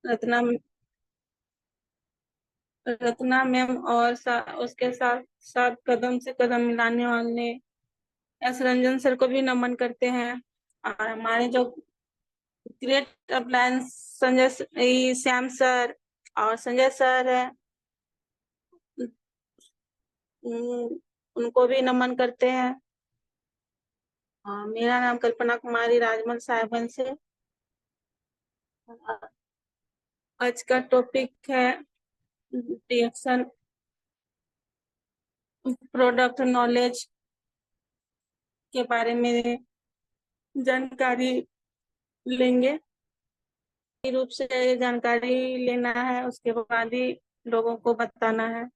Ratna Ratna ma'am और उसके साथ साथ कदम से कदम मिलाने वाले एस रंजन सर को भी नमन करते हैं। और हमारे जो ग्रेट अप्लायंस श्याम सर और संजय सर है, उनको भी नमन करते हैं। मेरा नाम कल्पना कुमारी राजमल साहिबगंज से। आज का टॉपिक है रिएक्शन प्रोडक्ट नॉलेज के बारे में जानकारी लेंगे। रूप से जानकारी लेना है, उसके बाद ही लोगों को बताना है।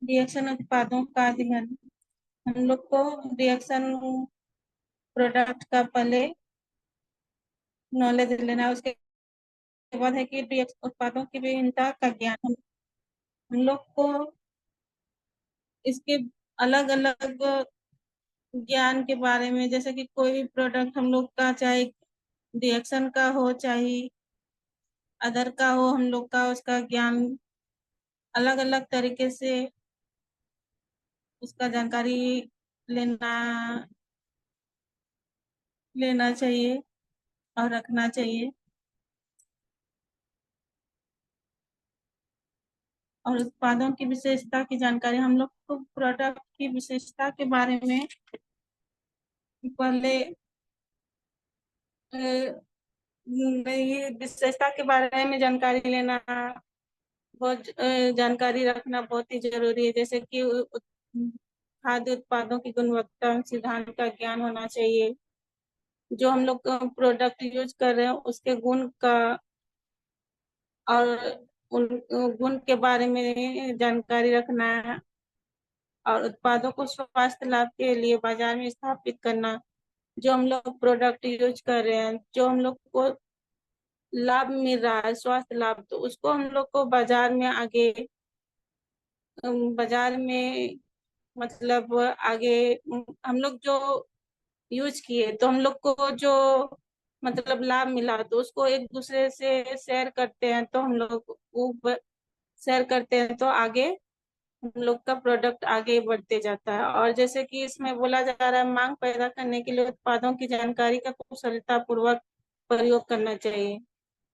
रिएक्शन उत्पादों का अध्ययन, हम लोग को रिएक्शन प्रोडक्ट का पहले नॉलेज लेना है। उसके बाद है कि रिएक्शन उत्पादों की विभिन्नता का ज्ञान। हम लोग को इसके अलग अलग ज्ञान के बारे में, जैसे कि कोई भी प्रोडक्ट हम लोग का, चाहे रिएक्शन का हो चाहे अदर का हो, हम लोग का उसका ज्ञान अलग अलग तरीके से उसका जानकारी लेना लेना चाहिए और रखना चाहिए। और उत्पादों की विशेषता की जानकारी, हम लोग को प्रोडक्ट की विशेषता के बारे में पहले ये विशेषता के बारे में जानकारी लेना बहुत जानकारी रखना बहुत ही जरूरी है। जैसे कि खाद्य उत्पादों की गुणवत्ता सिद्धांत का ज्ञान होना चाहिए। जो हम लोग प्रोडक्ट यूज कर रहे हैं उसके गुण का और उन गुण के बारे में जानकारी रखना है। और उत्पादों को स्वास्थ्य लाभ के लिए बाजार में स्थापित करना। जो हम लोग प्रोडक्ट यूज कर रहे हैं, जो हम लोग को लाभ मिल रहा है, स्वास्थ्य लाभ, तो उसको हम लोग को बाजार में आगे बाजार में मतलब आगे हम लोग जो यूज किए तो हम लोग को जो मतलब लाभ मिला तो उसको एक दूसरे से शेयर करते हैं, तो हम लोग वो शेयर करते हैं तो आगे हम लोग का प्रोडक्ट आगे बढ़ते जाता है। और जैसे कि इसमें बोला जा रहा है, मांग पैदा करने के लिए उत्पादों की जानकारी का कुशलता पूर्वक प्रयोग करना चाहिए।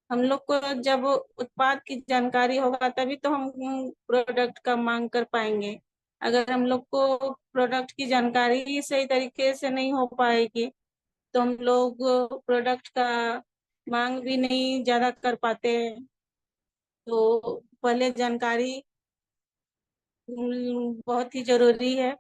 हम लोग को जब उत्पाद की जानकारी होगा तभी तो हम प्रोडक्ट का मांग कर पाएंगे। अगर हम लोग को प्रोडक्ट की जानकारी ही सही तरीके से नहीं हो पाएगी तो हम लोग प्रोडक्ट का मांग भी नहीं ज्यादा कर पाते हैं। तो पहले जानकारी बहुत ही जरूरी है।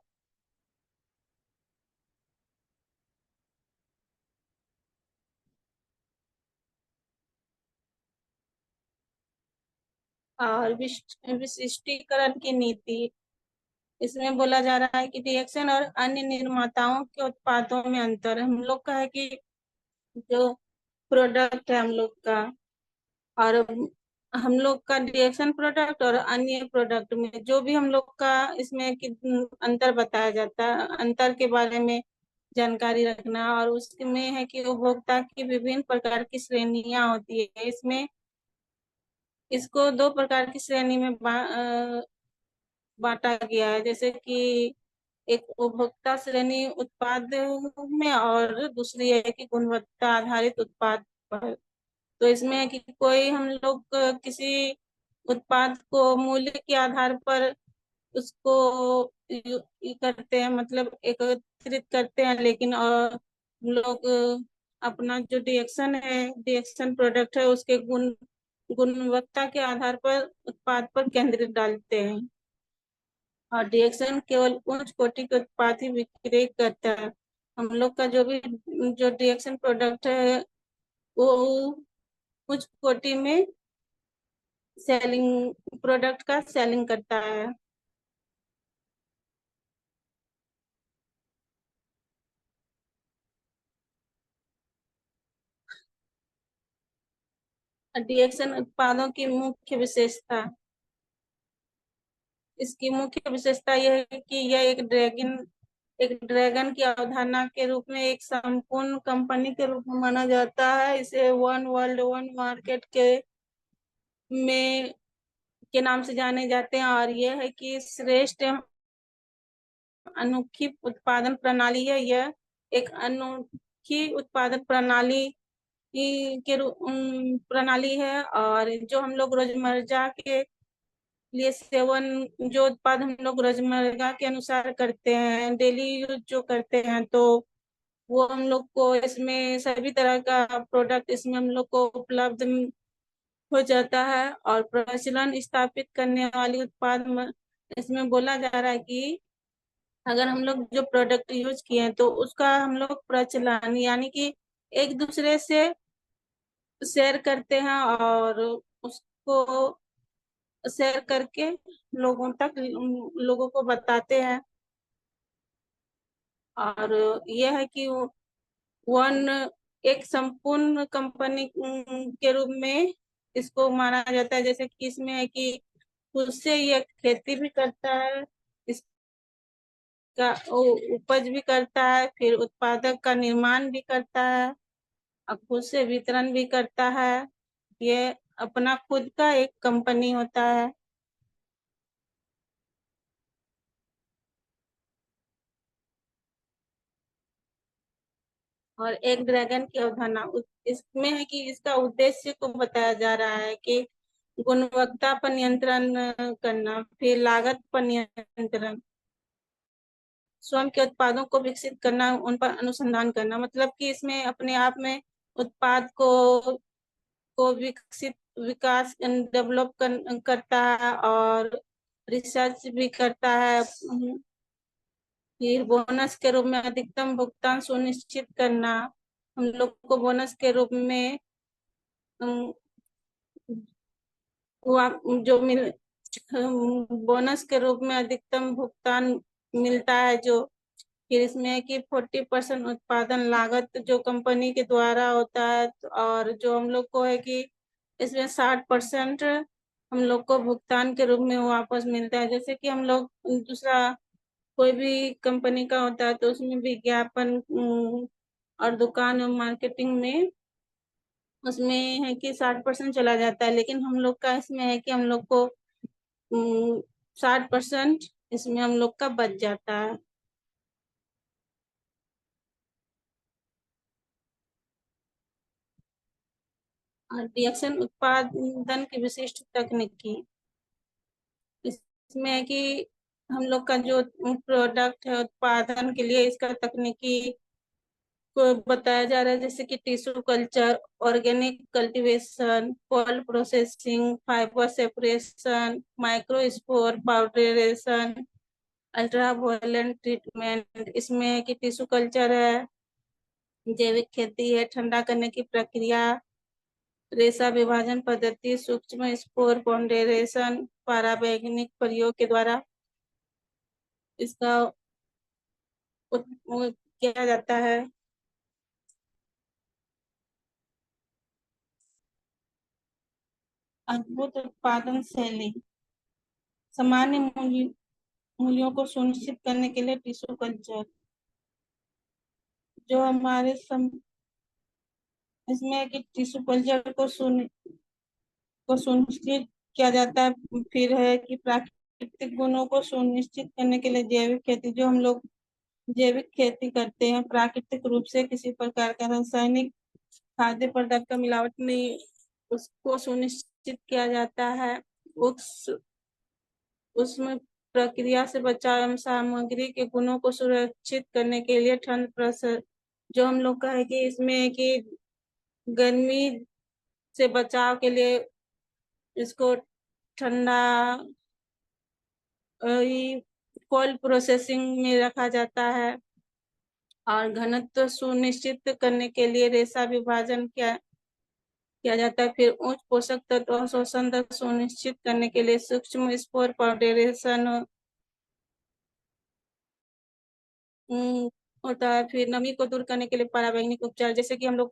और विशिष्टीकरण की नीति, इसमें बोला जा रहा है कि रिएक्शन और अन्य निर्माताओं के उत्पादों में अंतर। हम लोग का है कि जो प्रोडक्ट है हम लोग का और हम लोग का रिएक्शन प्रोडक्ट और अन्य प्रोडक्ट में जो भी हम लोग का इसमें कि अंतर बताया जाता है, अंतर के बारे में जानकारी रखना। और उसमें है कि उपभोक्ता की विभिन्न प्रकार की श्रेणियां होती है। इसमें इसको दो प्रकार की श्रेणी में बांटा गया है। जैसे कि एक उपभोक्ता श्रेणी उत्पाद में और दूसरी है कि गुणवत्ता आधारित उत्पाद पर। तो इसमें है कि कोई हम लोग किसी उत्पाद को मूल्य के आधार पर उसको ये करते हैं, मतलब एकत्रित करते हैं, लेकिन और हम लोग अपना जो रिएक्शन प्रोडक्ट है उसके गुणवत्ता के आधार पर उत्पाद पर केंद्रित डालते हैं। और रिएक्शन केवल उच्च कोटि के उत्पाद ही विक्रय करता है। हम लोग का जो रिएक्शन प्रोडक्ट है वो उच्च कोटि में सेलिंग प्रोडक्ट का सेलिंग करता है। डीएक्सन उत्पादों की मुख्य विशेषता। इसकी मुख्य विशेषता यह है कि यह एक ड्रैगन की अवधारणा के रूप में एक संपूर्ण कंपनी के रूप में माना जाता है। इसे वन वर्ल्ड वन मार्केट में के नाम से जाने जाते हैं, और यह है कि श्रेष्ठ अनोखी उत्पादन प्रणाली है। यह एक अनोखी उत्पादन प्रणाली है, और जो हम लोग रोजमर्रा के लिए सेवन, जो उत्पाद हम लोग रोजमर्रा के अनुसार करते हैं, डेली यूज जो करते हैं, तो वो हम लोग को इसमें सभी तरह का प्रोडक्ट इसमें हम लोग को उपलब्ध हो जाता है। और प्रचलन स्थापित करने वाली इसमें बोला जा रहा है कि अगर हम लोग जो प्रोडक्ट यूज किए हैं तो उसका हम लोग प्रचलन यानी कि एक दूसरे से शेयर करते हैं, और उसको शेयर करके लोगों को बताते हैं। और यह है कि वन एक संपूर्ण कंपनी के रूप में इसको माना जाता है। जैसे कि इसमें है कि खुद से यह खेती भी करता है, इसका उपज भी करता है, फिर उत्पादक का निर्माण भी करता है, और खुद से वितरण भी करता है। ये अपना खुद का एक कंपनी होता है। और एक ड्रैगन की अवधारणा इसमें है कि इसका उद्देश्य को बताया जा रहा है कि गुणवत्ता पर नियंत्रण करना, फिर लागत पर नियंत्रण, स्वयं के उत्पादों को विकसित करना, उन पर अनुसंधान करना। मतलब कि इसमें अपने आप में उत्पाद को विकास डेवलप करता है, और रिसर्च भी करता है। फिर बोनस के रूप में अधिकतम भुगतान सुनिश्चित करना, हम लोग को बोनस के रूप में अम, जो बोनस के रूप में अधिकतम भुगतान मिलता है। जो फिर इसमें है कि 40% उत्पादन लागत जो कंपनी के द्वारा होता है, और जो हम लोग को है कि इसमें 60% हम लोग को भुगतान के रूप में वापस मिलता है। जैसे कि हम लोग दूसरा कोई भी कंपनी का होता है तो उसमें विज्ञापन और दुकान और मार्केटिंग में उसमें है कि 60% चला जाता है, लेकिन हम लोग का इसमें है कि हम लोग को 60% इसमें हम लोग का बच जाता है। और रिएक्शन उत्पादन की विशिष्ट तकनीकी, इसमें है कि हम लोग का जो प्रोडक्ट है उत्पादन के लिए इसका तकनीकी को बताया जा रहा है। जैसे कि tissue culture, organic cultivation, cold processing, fibre separation, micro spore powderation, ultra violent treatment. इसमें है कि टिश्यू कल्चर है, जैविक खेती है, ठंडा करने की प्रक्रिया, रेशा विभाजन पद्धति, सूक्ष्म स्पोर पॉन्डेरेशन, पराबैंगनिक प्रयोग के द्वारा इसका किया जाता है। अद्भुत उत्पादन शैली, सामान्य मूल्यों को सुनिश्चित करने के लिए टिश्यू कल्चर, जो हमारे इसमें है कि टिश्यू कल्चर को सुनिश्चित किया जाता है। फिर है कि प्राकृतिक गुणों को सुनिश्चित करने के लिए जैविक खेती, जो हम लोग जैविक खेती करते हैं, प्राकृतिक रूप से किसी प्रकार का रासायनिक खाद्य पदार्थ का मिलावट नहीं, उसको सुनिश्चित किया जाता है। उस उसमें प्रक्रिया से बचाव एवं सामग्री के गुणों को सुरक्षित करने के लिए ठंड प्रोसेस, जो हम लोग का है कि इसमें है कि गर्मी से बचाव के लिए इसको ठंडा कोल्ड प्रोसेसिंग में रखा जाता है। और घनत्व सुनिश्चित करने के लिए रेशा विभाजन किया जाता है। फिर उच्च पोषक तत्व अवशोषण दर सुनिश्चित करने के लिए सूक्ष्म स्पोर पाउडरेशन होता है। फिर नमी को दूर करने के लिए पराबैंगनिक उपचार, जैसे कि हम लोग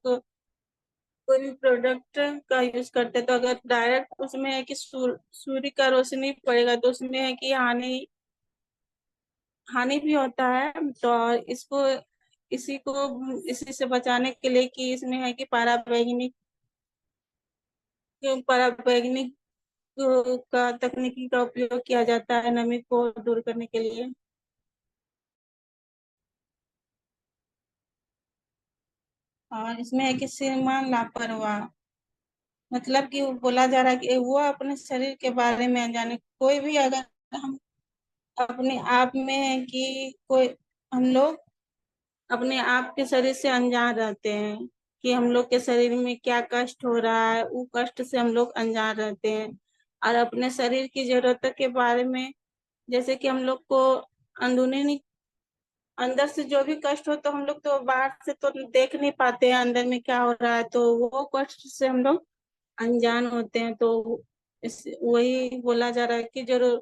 को कोई भी प्रोडक्ट का यूज करते हैं तो अगर डायरेक्ट उसमें है कि सूर्य का रोशनी पड़ेगा तो उसमें है कि हानि हानि भी होता है। तो इसको इसी को इसी से बचाने के लिए कि इसमें है कि पराबैंगनी का तकनीकी का उपयोग किया जाता है नमी को दूर करने के लिए। और इसमें है कि श्रीमान लापरवाह, मतलब कि वो बोला जा रहा है कि वो अपने शरीर के बारे में अनजाने। कोई भी अगर हम अपने आप में है कि कोई हम लोग अपने आप के शरीर से अनजान रहते हैं कि हम लोग के शरीर में क्या कष्ट हो रहा है, वो कष्ट से हम लोग अनजान रहते हैं। और अपने शरीर की जरूरतों के बारे में, जैसे कि हम लोग को अंदरूनी अंदर से जो भी कष्ट हो तो हम लोग तो बाहर से तो देख नहीं पाते हैं अंदर में क्या हो रहा है, तो वो कष्ट से हम लोग अनजान होते हैं। तो इस वही बोला जा रहा है कि जरूर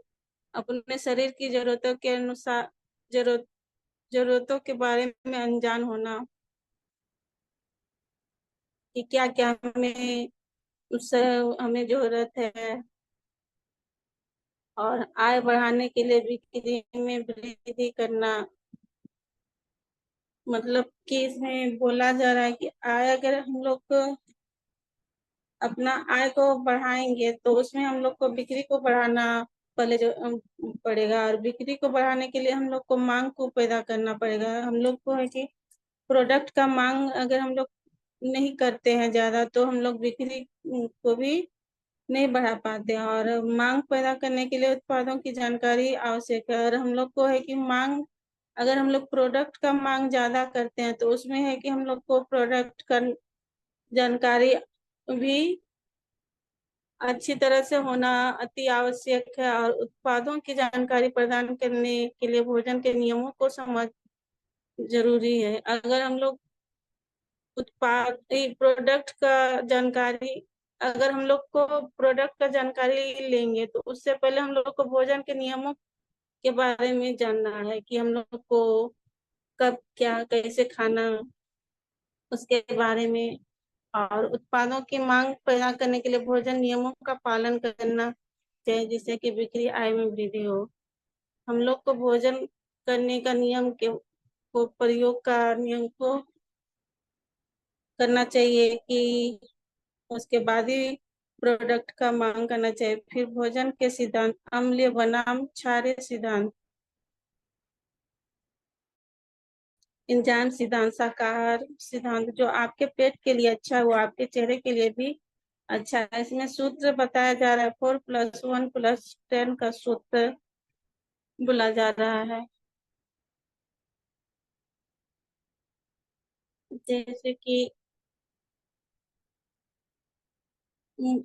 अपने शरीर की जरूरतों के अनुसार जरूरत जरूरतों के बारे में अनजान होना कि क्या क्या हमें उससे हमें जरूरत है। और आय बढ़ाने के लिए बिक्री में वृद्धि करना, मतलब कि इसमें बोला जा रहा है कि आय अगर हम लोग अपना आय को बढ़ाएंगे तो उसमें हम लोग को बिक्री को बढ़ाना पहले जो पड़ेगा। और बिक्री को बढ़ाने के लिए हम लोग को मांग को पैदा करना पड़ेगा। हम लोग को है कि प्रोडक्ट का मांग अगर हम लोग नहीं करते हैं ज्यादा तो हम लोग बिक्री को भी नहीं बढ़ा पाते हैं। और मांग पैदा करने के लिए उत्पादों की जानकारी आवश्यक है। और हम लोग को है कि मांग अगर हम लोग प्रोडक्ट का मांग ज्यादा करते हैं तो उसमें है कि हम लोग को प्रोडक्ट का जानकारी भी अच्छी तरह से होना अति आवश्यक है। और उत्पादों की जानकारी प्रदान करने के लिए भोजन के नियमों को समझ जरूरी है। अगर हम लोग उत्पाद प्रोडक्ट का जानकारी अगर हम लोग को प्रोडक्ट का जानकारी लेंगे तो उससे पहले हम लोग को भोजन के नियमों के बारे में जानना है कि हम लोग को कब क्या कैसे खाना, उसके बारे में। और उत्पादों की मांग पैदा करने के लिए भोजन नियमों का पालन करना चाहिए जिससे कि बिक्री आय में वृद्धि हो। हम लोग को भोजन करने का नियम के को प्रयोग का नियम को करना चाहिए कि उसके बाद ही प्रोडक्ट का मांग करना चाहिए। फिर भोजन के सिद्धांत, अम्लीय बनाम क्षारीय सिद्धांत, एंजाइम सिद्धांत, शाकाहार सिद्धांत। जो आपके पेट के लिए अच्छा है वो आपके चेहरे के लिए भी अच्छा है। इसमें सूत्र बताया जा रहा है 4+1+10 का सूत्र बोला जा रहा है। जैसे कि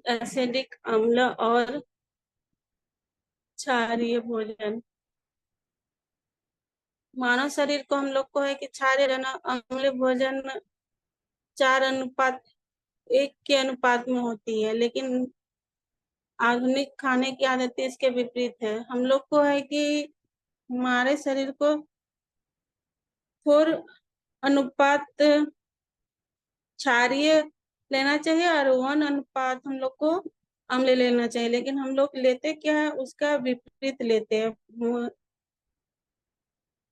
एसिडिक अम्ल और क्षारीय भोजन। मानव शरीर को हम लोग को है कि क्षारीय अम्ल भोजन 4:1 के अनुपात में होती है, लेकिन आधुनिक खाने की आदतें इसके विपरीत है। हम लोग को है कि हमारे शरीर को 4 अनुपात क्षारीय लेना चाहिए और 1 अनुपात हम लोग को अम्ल लेना चाहिए, लेकिन हम लोग लेते क्या है उसका विपरीत लेते हैं। वो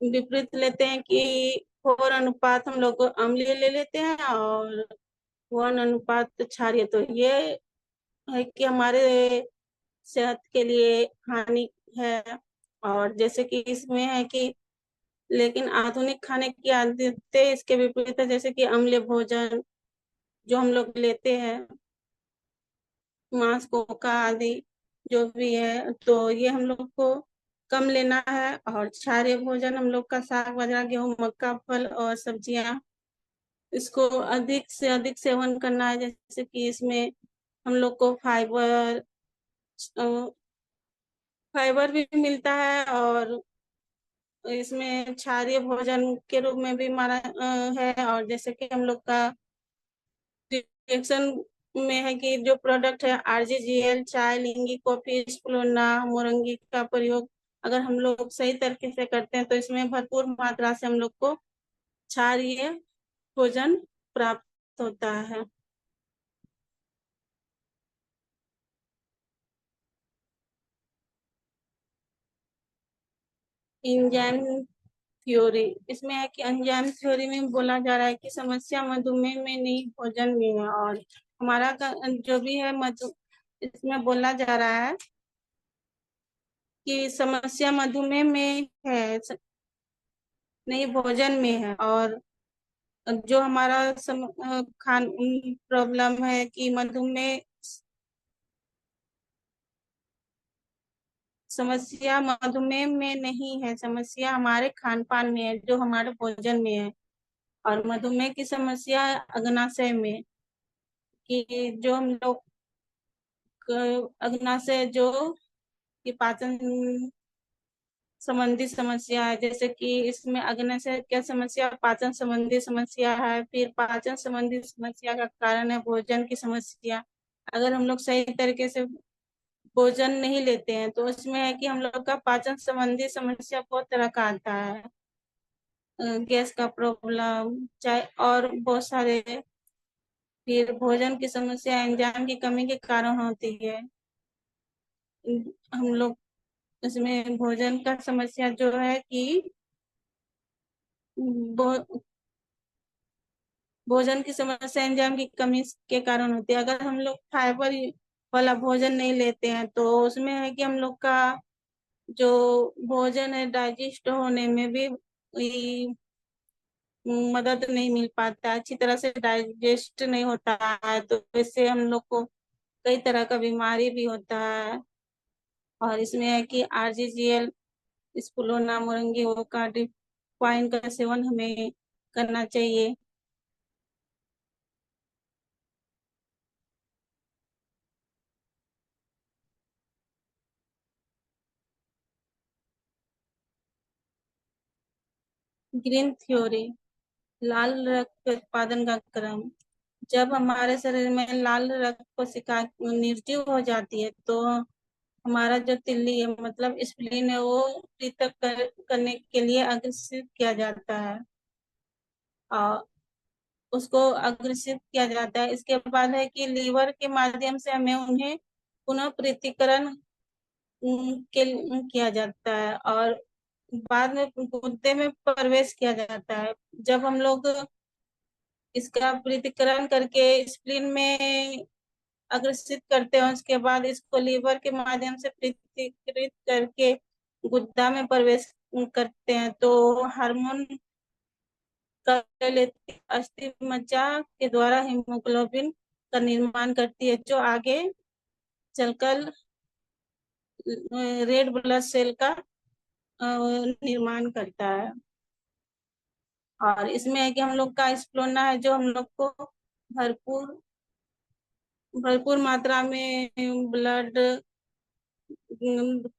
विपरीत लेते हैं कि 4 अनुपात हम लोग अम्लीय ले लेते हैं और 1 अनुपात क्षारीय। तो ये है कि हमारे सेहत के लिए हानि है। और जैसे कि इसमें है कि लेकिन आधुनिक खाने की आदतें इसके विपरीत है, जैसे कि अम्लीय भोजन जो हम लोग लेते हैं, मांस कोका आदि जो भी है, तो ये हम लोग को कम लेना है। और क्षारीय भोजन हम लोग का साग बाजरा गेहूं मक्का फल और सब्जियां, इसको अधिक से अधिक सेवन करना है। जैसे कि इसमें हम लोग को फाइबर भी मिलता है। और इसमें क्षारीय भोजन के रूप में भी माना है। और जैसे कि हम लोग का रिएक्शन में है कि जो प्रोडक्ट है आरजीजीएल, चाय, लिंगी, कॉफी, स्प्लोना, मोरंगी का प्रयोग अगर हम लोग सही तरीके से करते हैं तो इसमें भरपूर मात्रा से हम लोग को क्षारीय भोजन प्राप्त होता है। एंजाइम थ्योरी, इसमें है कि एंजाइम थ्योरी में बोला जा रहा है कि समस्या मधुमेह में नहीं, भोजन में है। और हमारा जो भी है मधु, इसमें बोला जा रहा है कि समस्या मधुमेह में है, नहीं भोजन में है। और जो हमारा खान प्रॉब्लम है कि मधुमेह, समस्या मधुमेह में नहीं है, समस्या हमारे खान पान में है, जो हमारे भोजन में है। और मधुमेह की समस्या अग्नाशय में, कि जो हम लोग अग्नाशय जो कि पाचन संबंधी समस्या है, जैसे कि इसमें अग्नाशय क्या समस्या, पाचन संबंधी समस्या है। फिर पाचन संबंधी समस्या का कारण है भोजन की समस्या। अगर हम लोग सही तरीके से भोजन नहीं लेते हैं तो उसमें है कि हम लोग का पाचन संबंधी समस्या बहुत तरह का आता है, गैस का प्रॉब्लम चाहे और बहुत सारे। फिर भोजन की समस्या एंजाइम की कमी के कारण होती है। हम लोग इसमें भोजन का समस्या जो है कि भोजन की समस्या एंजाइम की कमी के कारण होती है। अगर हम लोग फाइबर वाला भोजन नहीं लेते हैं तो उसमें है कि हम लोग का जो भोजन है डाइजेस्ट होने में भी मदद नहीं मिल पाता, अच्छी तरह से डाइजेस्ट नहीं होता है, तो इससे हम लोग को कई तरह का बीमारी भी होता है। और इसमें है कि आरजीजीएल, स्पुलोना मुरंगी ओका डिफाइन का सेवन हमें करना चाहिए। ग्रीन थ्योरी, लाल रक्त उत्पादन का क्रम। जब हमारे शरीर में लाल रक्त कोशिका निर्जीव हो जाती है तो हमारा जो तिल्ली है मतलब स्प्लीन है वो पृथक करने के लिए अग्रेसित किया जाता है, और उसको अग्रेसित किया जाता है। इसके बाद है कि लीवर के माध्यम से हमें उन्हें पुनः पृथक्करण किया जाता है, और बाद में गुर्दे में प्रवेश किया जाता है। जब हम लोग इसका पृथक्करण करके स्प्लीन में अग्रेसित करते हैं, उसके बाद इसको लीवर के माध्यम से पृथक्कृत करके गुद्दा में प्रवेश करते हैं, तो हार्मोन कर लेती अस्थि मज्जा के द्वारा हीमोग्लोबिन का निर्माण करती है, जो आगे चलकर रेड ब्लड सेल का निर्माण करता है। और इसमें है कि हम लोग का स्प्लोना है जो हम लोग को भरपूर भरपूर मात्रा में ब्लड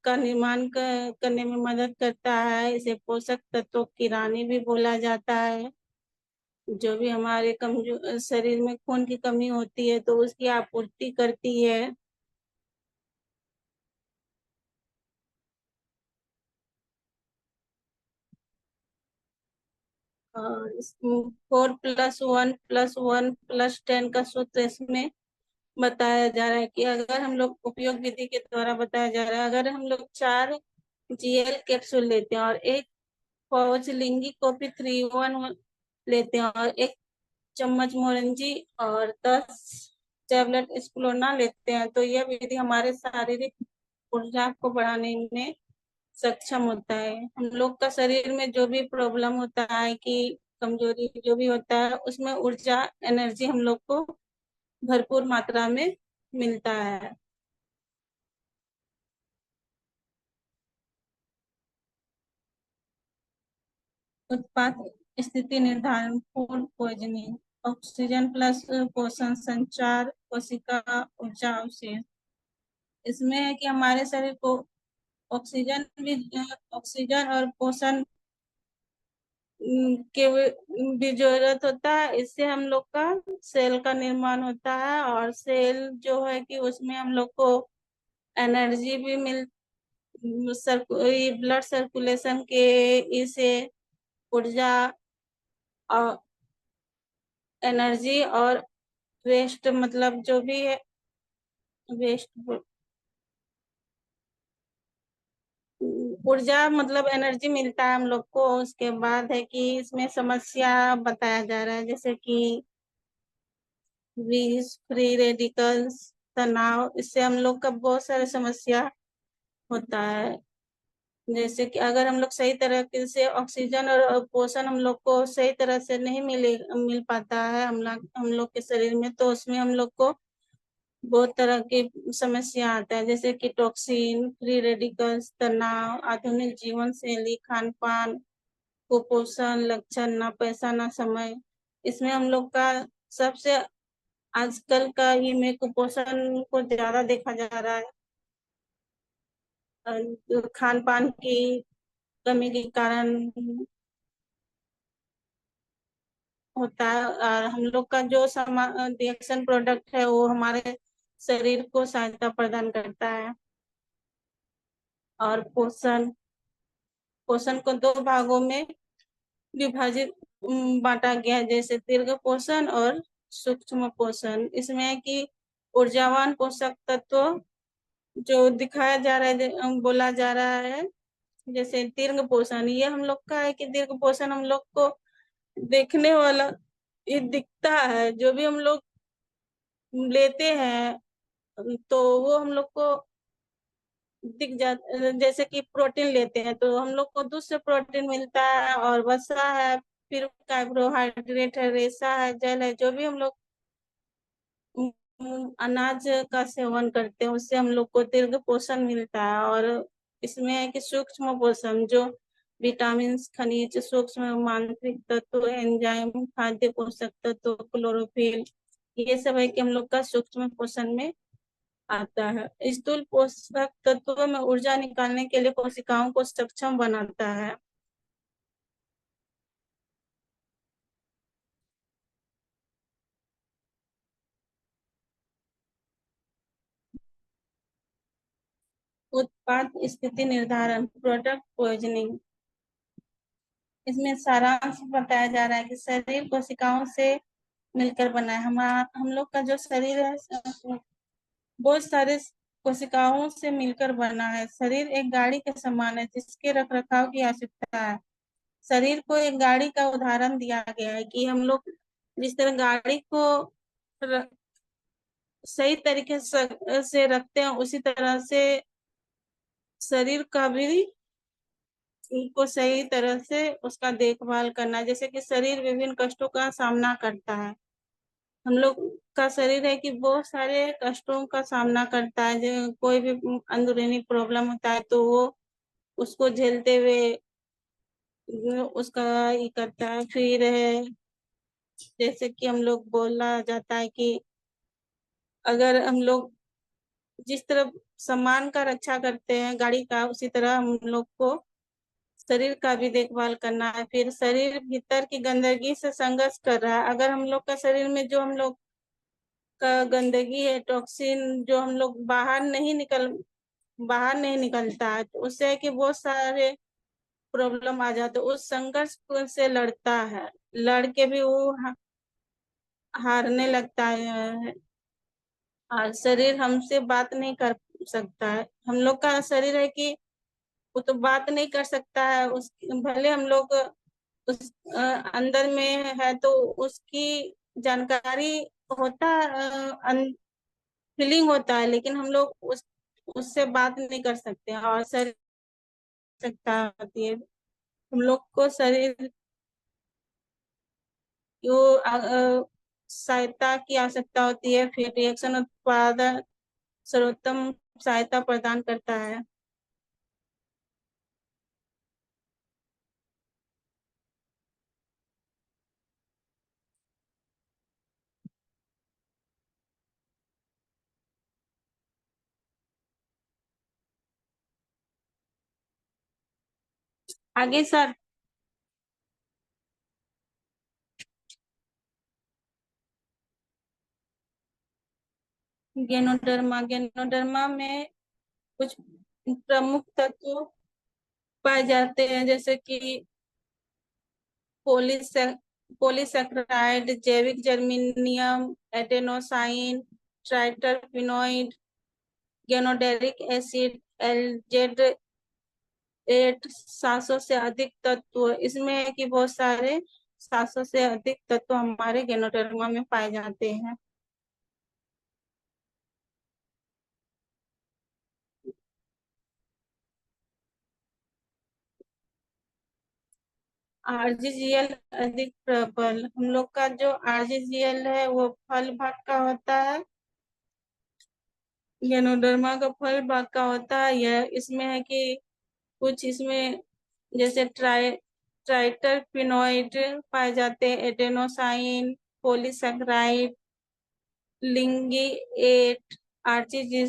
का निर्माण करने में मदद करता है। इसे पोषक तत्वों की रानी भी बोला जाता है। जो भी हमारे कमजोर शरीर में खून की कमी होती है तो उसकी आपूर्ति करती है। और 4+1+1+10 का सूत्र इसमें बताया जा रहा है कि अगर हम लोग उपयोग विधि के द्वारा बताया जा रहा है, अगर हम लोग 4 GL कैप्सूल लेते हैं और एक पाउच लिंगी कॉफी 3 1 लेते हैं और एक चम्मच मोरंजी और 10 टैबलेट स्प्लोना लेते हैं, तो यह विधि हमारे शारीरिक ऊर्जा को बढ़ाने में सक्षम होता है। हम लोग का शरीर में जो भी प्रॉब्लम होता है कि कमजोरी जो भी होता है उसमें ऊर्जा एनर्जी हम लोग को भरपूर मात्रा में मिलता है। उत्पाद स्थिति निर्धारण, फूड पॉइजनिंग, ऑक्सीजन प्लस पोषण संचार, कोशिका ऊर्जा अवशेष। इसमें है कि हमारे शरीर को ऑक्सीजन भी ऑक्सीजन और पोषण के भी जरूरत होता है। इससे हम लोग का सेल का निर्माण होता है, और सेल जो है कि उसमें हम लोग को एनर्जी भी ब्लड सर्कुलेशन के इसे ऊर्जा और एनर्जी और वेस्ट मतलब जो भी है वेस्ट ऊर्जा मतलब एनर्जी मिलता है हम लोग को। उसके बाद है कि इसमें समस्या बताया जा रहा है, जैसे कि विष, फ्री रेडिकल्स, तनाव, इससे हम लोग का बहुत सारा समस्या होता है। जैसे कि अगर हम लोग सही तरीके से ऑक्सीजन और पोषण हम लोग को सही तरह से नहीं मिल पाता है हम लोग के शरीर में, तो उसमें हम लोग को बहुत तरह की समस्या आता है, जैसे कि टॉक्सिन, फ्री रेडिकल्स, तनाव, आधुनिक जीवन शैली, खान पान, कुपोषण लक्षण, ना पैसा ना समय। इसमें हम लोग का सबसे आजकल का ही में कुपोषण को ज्यादा देखा जा रहा है। खान पान की कमी के कारण होता है। और हम लोग का जो रिएक्शन प्रोडक्ट है वो हमारे शरीर को सहायता प्रदान करता है। और पोषण पोषण को दो भागों में विभाजित बांटा गया है, जैसे दीर्घ पोषण और सूक्ष्म पोषण। इसमें है कि ऊर्जावान पोषक तत्व जो दिखाया जा रहा है, बोला जा रहा है, जैसे दीर्घ पोषण, ये हम लोग का है कि दीर्घ पोषण हम लोग को देखने वाला ये दिखता है, जो भी हम लोग लेते हैं तो वो हम लोग को दिख जाता। जैसे कि प्रोटीन लेते हैं तो हम लोग को दूध से प्रोटीन मिलता है, और वसा है, फिर कार्बोहाइड्रेट है, रेशा है, जल है, जो भी हम लोग अनाज का सेवन करते हैं उससे हम लोग को दीर्घ पोषण मिलता है। और इसमें है कि सूक्ष्म पोषण, जो विटामिन, खनिज, सूक्ष्म मांत्रिक तत्व, एंजाइम, खाद्य पोषक तत्व, क्लोरोफिल, ये सब है कि हम लोग का सूक्ष्म पोषण में आता है। स्थूल पोषक तत्वों में ऊर्जा निकालने के लिए कोशिकाओं को सक्षम बनाता है। उत्पाद स्थिति निर्धारण, प्रोडक्ट पॉइजनिंग, इसमें सारांश बताया जा रहा है कि शरीर कोशिकाओं से मिलकर बना है। हम लोग का जो शरीर है बहुत सारे कोशिकाओं से मिलकर बना है। शरीर एक गाड़ी के समान है जिसके रख रखाव की आवश्यकता है। शरीर को एक गाड़ी का उदाहरण दिया गया है कि हम लोग जिस तरह गाड़ी को र, सही तरीके से रखते हैं, उसी तरह से शरीर का भी को सही तरह से उसका देखभाल करना, जैसे कि शरीर विभिन्न कष्टों का सामना करता है। हम लोग का शरीर है कि बहुत सारे कष्टों का सामना करता है, जो कोई भी अंदरूनी प्रॉब्लम होता है तो वो उसको झेलते हुए उसका ये करता है। फिर है जैसे कि हम लोग बोला जाता है कि अगर हम लोग जिस तरह सामान का रक्षा करते हैं गाड़ी का, उसी तरह हम लोग को शरीर का भी देखभाल करना है। फिर शरीर भीतर की गंदगी से संघर्ष कर रहा है। अगर हम लोग का शरीर में जो हम लोग का गंदगी है, टॉक्सिन, जो हम लोग बाहर नहीं निकलता है, तो उससे है कि बहुत सारे प्रॉब्लम आ जाते हैं। उस संघर्ष से लड़ता है, लड़ के भी वो हारने लगता है। और शरीर हमसे बात नहीं कर सकता है। हम लोग का शरीर है कि वो तो बात नहीं कर सकता है, उस भले हम लोग उस अंदर में है तो उसकी जानकारी होता, फीलिंग होता है, लेकिन हम लोग उससे बात नहीं कर सकते और शरीर सकता होती है। हम लोग को शरीर को सहायता की आवश्यकता होती है। फिर रिएक्शन उत्पादन सर्वोत्तम सहायता प्रदान करता है। आगे सर। गेनोडर्मा में कुछ प्रमुख तत्व पाए जाते हैं, जैसे कि पोलीसेक्राइड, जैविक जर्मेनियम, एडेनोसाइन, ट्राइटरपिनोइड, गेनोडेरिक एसिड, एलजेड एट 700 से अधिक तत्व, इसमें है कि बहुत सारे 700 से अधिक तत्व हमारे गैनोडर्मा में पाए जाते हैं। आरजीजीएल अधिक प्रबल, हम लोग का जो आरजीजीएल है वो फल भाग का होता है। गैनोडर्मा का फल भाग का होता है। यह इसमें है कि कुछ इसमें जैसे ट्राइटरपिनॉइड पाए जाते हैं, एडेनोसाइन, पॉलीसैकेराइड, लिंगी एट, आरजी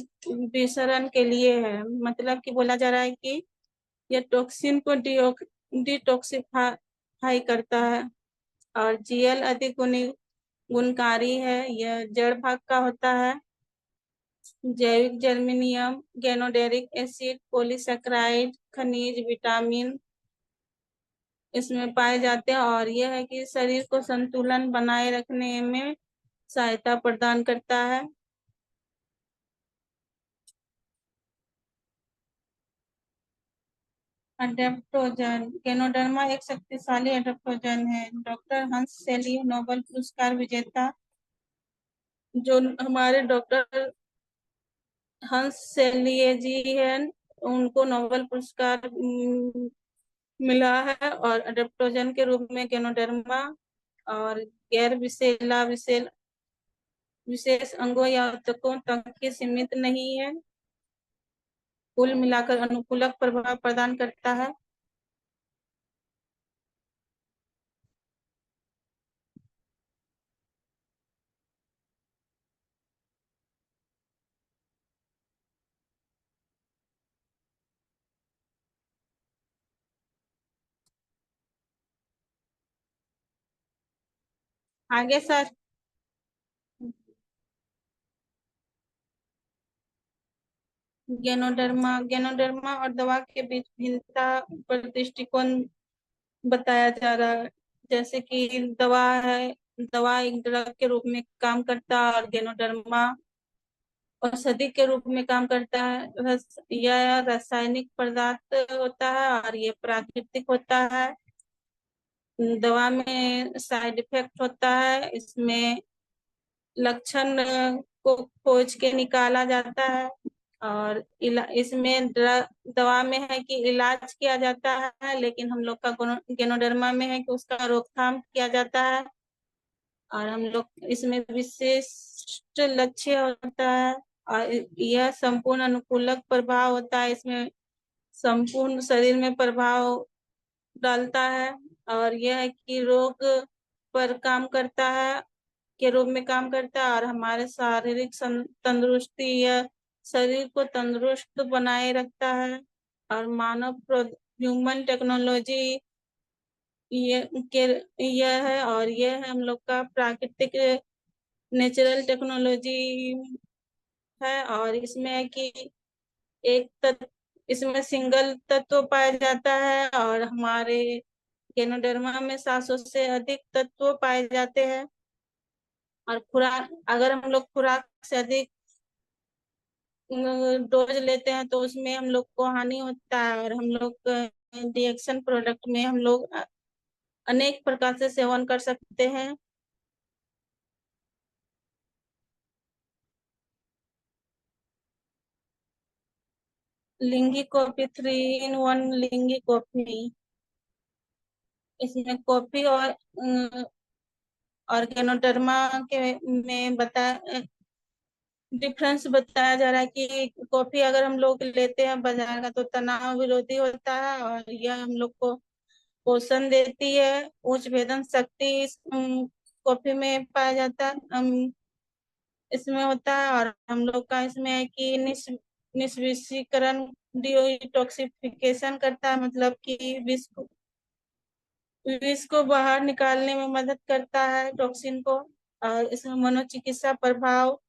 विसरण के लिए है। मतलब कि बोला जा रहा है कि यह टॉक्सिन को डिटॉक्सिफाई करता है। और जीएल अधिक गुणकारी है, यह जड़ भाग का होता है। जैविक जर्मेनियम, गैनोडेरिक एसिड, पॉलीसैकेराइड, खनिज, विटामिन इसमें पाए जाते हैं। और यह है कि शरीर को संतुलन बनाए रखने में सहायता प्रदान करता है। अडेप्टोजन, गैनोडर्मा एक शक्तिशाली अडेप्टोजन है। डॉक्टर हंस सेली, नोबेल पुरस्कार विजेता, जो हमारे डॉक्टर हंस सेलिए जी हैं, उनको नोबेल पुरस्कार मिला है। और अडेप्टोजन के रूप में गैनोडर्मा और गैर विषैला विशेष अंगों या ऊतकों तक ही सीमित नहीं है, कुल मिलाकर अनुकूलक प्रभाव प्रदान करता है। आगे सर। गेनोडर्मा और दवा के बीच भिन्नता पर दृष्टिकोण बताया जा रहा है। जैसे कि दवा एक ड्रग के रूप में काम करता है, और गेनोडर्मा औषधि के रूप में काम करता है। यह रासायनिक पदार्थ होता है और ये प्राकृतिक होता है। दवा में साइड इफेक्ट होता है, इसमें लक्षण को खोज के निकाला जाता है। और इसमें दवा में है कि इलाज किया जाता है, लेकिन हम लोग का गेनोडर्मा में है कि उसका रोकथाम किया जाता है। और हम लोग इसमें विशिष्ट लक्ष्य होता है। और यह संपूर्ण अनुकूलक प्रभाव होता है, इसमें संपूर्ण शरीर में प्रभाव डालता है। और यह है कि रोग पर काम करता है, के रूप में काम करता है। और हमारे शारीरिक तंदुरुस्ती या शरीर को तंदुरुस्त बनाए रखता है। और ह्यूमन टेक्नोलॉजी ये के यह है। और यह है हम लोग का प्राकृतिक नेचुरल टेक्नोलॉजी है। और इसमें है कि एक तत्व, इसमें सिंगल तत्व पाया जाता है। और हमारे गैनोडर्मा में 700 से अधिक तत्व पाए जाते हैं। और खुराक, अगर हम लोग खुराक से अधिक डोज लेते हैं तो उसमें हम लोग को हानि होता है। और हम लोग रिएक्शन प्रोडक्ट में हम लोग अनेक प्रकार से सेवन कर सकते हैं। लिंगी कॉफी, 3 in 1 लिंगी कॉफी। इसमें कॉफी और गैनोडर्मा के में डिफरेंस बताया जा रहा है कि कॉफी अगर हम लोग लेते हैं बाजार का तो तनाव विरोधी होता है, और यह हम लोग को पोषण देती है। उच्च भेदन शक्ति इस कॉफी में पाया जाता है, इसमें होता है। और हम लोग का इसमें है कि निस्वीशीकरण, डिटॉक्सिफिकेशन करता है, मतलब कि विष को बाहर निकालने में मदद करता है, टॉक्सिन को। और इसमें मनोचिकित्सा प्रभाव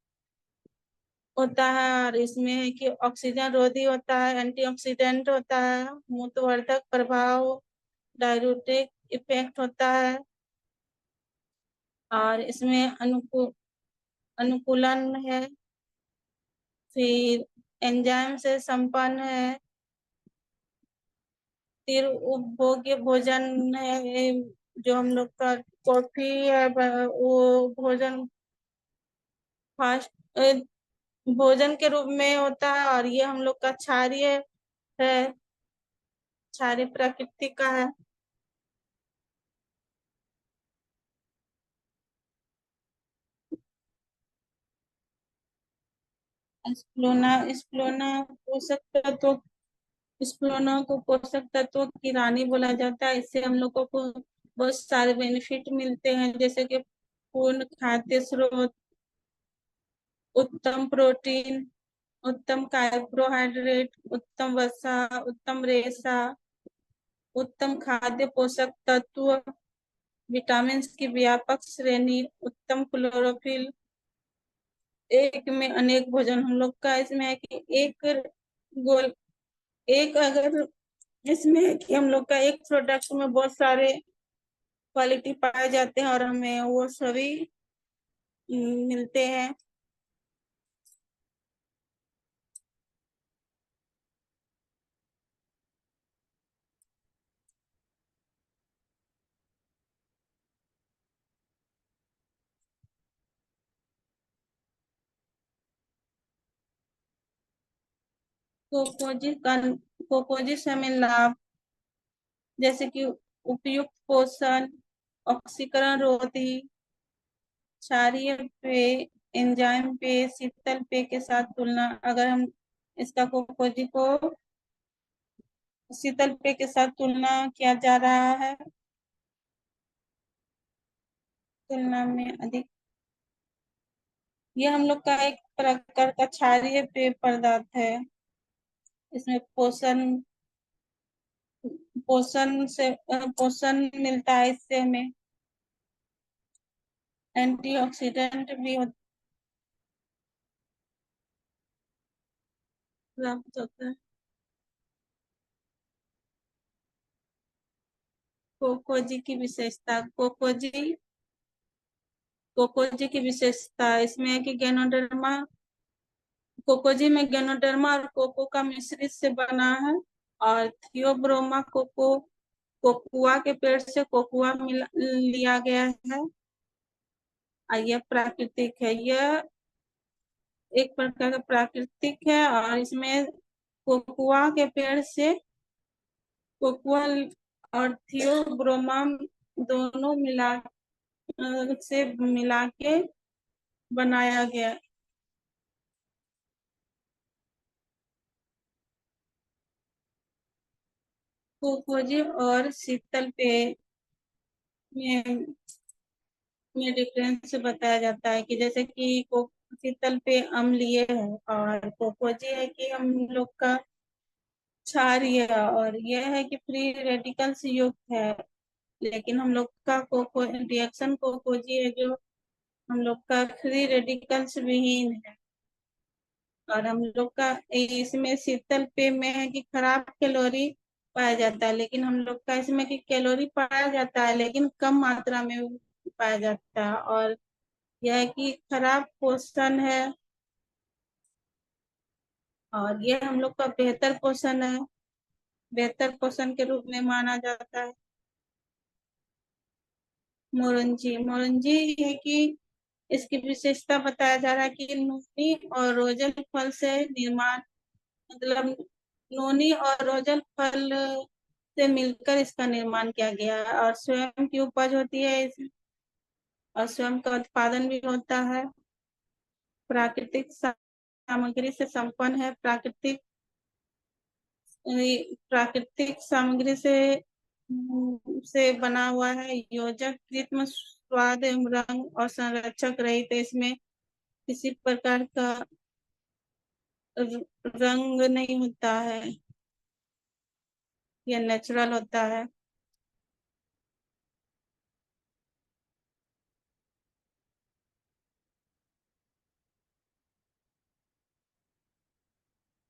होता है। और इसमें है कि ऑक्सीजन रोधी होता है, एंटीऑक्सीडेंट होता है, मूत्रवर्धक प्रभाव, डाययूरेटिक इफेक्ट होता है। और इसमें अनुकूलन है, फिर एंजाइम से संपन्न है। फिर उपभोग्य भोजन है, जो हम लोग का कॉफी है, वो भोजन फास्ट भोजन के रूप में होता है। और ये हम लोग का क्षारीय है, क्षारीय प्रकृति का है। स्प्लोना स्प्लोना पोषक तत्व स्प्लोना को पोषक तत्व की रानी बोला जाता है। इससे हम लोगों को बहुत सारे बेनिफिट मिलते हैं, जैसे कि पूर्ण खाद्य स्रोत, उत्तम प्रोटीन, उत्तम कार्बोहाइड्रेट, उत्तम वसा, उत्तम रेशा, उत्तम खाद्य पोषक तत्व, विटामिन की व्यापक श्रेणी, उत्तम क्लोरोफिल, एक में अनेक भोजन। हम लोग का इसमें है कि एक गोल एक अगर इसमें है कि हम लोग का एक प्रोडक्ट में बहुत सारे क्वालिटी पाए जाते हैं, और हमें वो सभी मिलते हैं। कोकोजी का कोकोजी से हमें लाभ, जैसे कि उपयुक्त पोषण, ऑक्सीकरण रोधी, क्षारीय पेय, एंजाइम पेय, शीतल पेय के साथ तुलना। अगर हम इसका कोकोजी को शीतल पेय के साथ तुलना किया जा रहा है, तुलना में अधिक, यह हम लोग का एक प्रकार का क्षारीय पेय पदार्थ है। इसमें पोषण मिलता है, इससे हमें एंटीऑक्सीडेंट भी प्राप्त होता है। कोकोजी की विशेषता कोकोजी की विशेषता इसमें है कि कोकोजी में गैनोडर्मा और कोको का मिश्रित से बना है। और थियोब्रोमा कोकुआ के पेड़ से कोकुआ लिया गया है। और यह प्राकृतिक है, यह एक प्रकार का प्राकृतिक है। और इसमें कोकुआ के पेड़ से कोकुआ और थियोब्रोमा दोनों से मिला के बनाया गया। कोकोजी और शीतल पेय में डिफरेंस बताया जाता है, कि जैसे कि शीतल पेय अम्लीय है, और कोकोजी है कि हम लोग का क्षारीय है, और यह है कि फ्री रेडिकल से युक्त है। लेकिन हम लोग का कोको रिएक्शन कोकोजी है, जो हम लोग का फ्री रेडिकल्स विहीन है। और हम लोग का इसमें शीतल पेय में है कि खराब कैलोरी पाया जाता है, लेकिन हम लोग का इसमें कि कैलोरी पाया जाता है लेकिन कम मात्रा में पाया जाता है। और यह है कि खराब पोषण है, और ये हम लोग का बेहतर पोषण है, बेहतर पोषण के रूप में माना जाता है। मोरंजी मोरंजी है कि इसकी विशेषता बताया जा रहा है कि नूनी और रोजल फल से निर्माण, मतलब नोनी और रोजल फल से मिलकर इसका निर्माण किया गया है, और स्वयं की उपज होती है और स्वयं का उत्पादन भी होता है। प्राकृतिक सामग्री से संपन्न है, प्राकृतिक सामग्री से बना हुआ है, योजक कृत्रिम स्वाद एवं रंग और संरक्षक रहित है। इसमें किसी प्रकार का रंग नहीं होता है, यह नेचुरल होता है।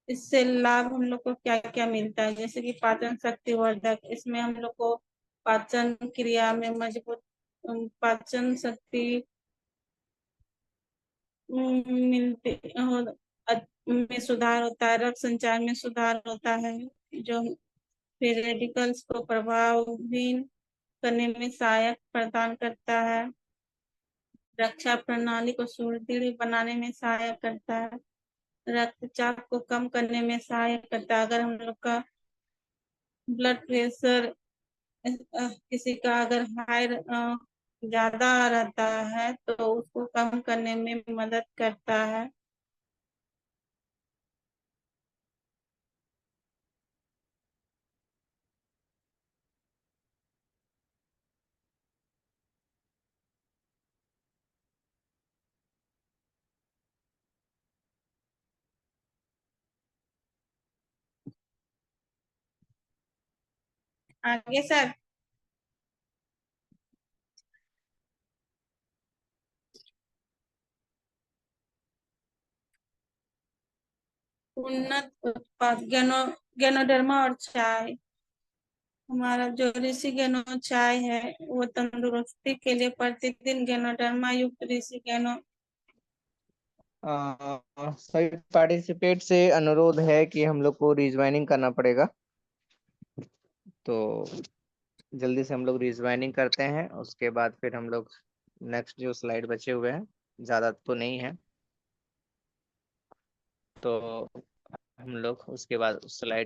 इससे लाभ हम लोग को क्या क्या मिलता है, जैसे कि पाचन शक्ति वर्धक, इसमें हम लोग को पाचन क्रिया में मजबूत, पाचन शक्ति मिलते में सुधार होता है, रक्त संचार में सुधार होता है, जो फिर रेडिकल्स को प्रभावहीन करने में सहायक प्रदान करता है, रक्षा प्रणाली को सुदृढ़ बनाने में सहायक करता है, रक्तचाप को कम करने में सहायक करता है। अगर हम लोग का ब्लड प्रेशर किसी का अगर हाई ज्यादा रहता है तो उसको कम करने में मदद करता है। आगे सर। उन्नत उत्पाद गैनोडर्मा और चाय। हमारा जो ऋषि गैनो चाय है वो तंदुरुस्ती के लिए प्रतिदिन गैनोडर्मा युक्त ऋषि गैनो। सभी पार्टिसिपेट से अनुरोध है कि हम लोग को रिज्वाइनिंग करना पड़ेगा, तो जल्दी से हम लोग रिज्वाइनिंग करते हैं। उसके बाद फिर हम लोग नेक्स्ट जो स्लाइड बचे हुए हैं, ज़्यादा तो नहीं है, तो हम लोग उसके बाद स्लाइड